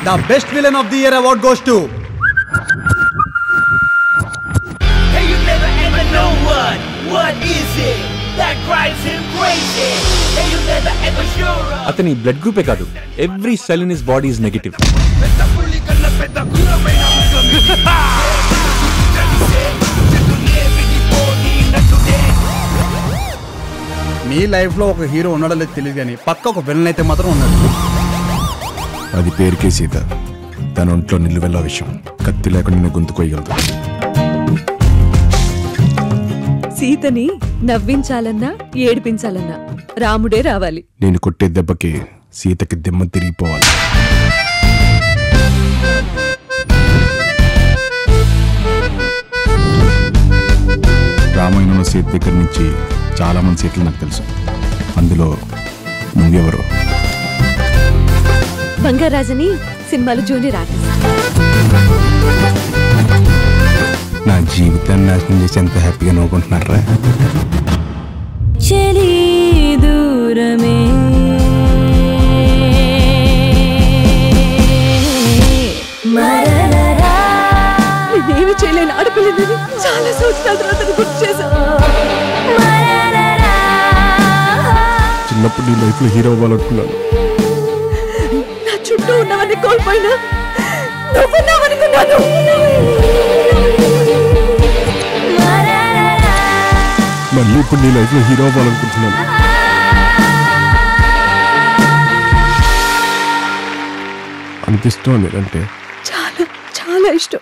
The best villain of the year award goes to Hey, you never ever know what is it that drives him crazy? Hey, you never ever sure. అతని blood గ్రూపే కాదు, every cell in his body is negative. Me life లో ఒక hero ఉన్నాడో లేదు తెలియదు కానీ పక్క ఒక విలన్ అయితే మాత్రం ఉన్నాడు. అది పేరుకే సీత. తన ఒంట్లో నిలువెల్ల విషయం, కత్తి లేకుండా నిన్ను గొంతుకోయగలదు. సీతని నవ్వించాలన్నా ఏడిపించాలన్నా రాముడే రావాలి. నేను కొట్టే దెబ్బకి సీతకి దిమ్మ తిరిగిపోవాలి. రామాయణంలో సీత దగ్గర నుంచి చాలా మంది సీతలు నాకు తెలుసు. అందులో నువ్వెవరు? బంగారాజని సినిమాలు జూనియర్ ఆర్టిస్ట్. నా జీవితాన్ని నాశనం చేసి ఎంత హ్యాపీగా నవ్వుకుంటున్నారా? దూరమే నేనేమి చేయలేని ఆడపిల్లని చాలా సంవత్సరాల తర్వాత గుర్తు చేశాను. చిన్నప్పుడు నీ లైఫ్ లో హీరో అవ్వాలనుకున్నాను. నా చుట్టూ ఉన్నవన్నీ కోల్పోయినా నువ్వున్నావనుకున్నాను. మళ్ళీ ఇప్పుడు నీ లైఫ్ లో హీరో అవ్వాలనుకుంటున్నాను. అంత ఇష్టం లేదంటే చాలా చాలా ఇష్టం.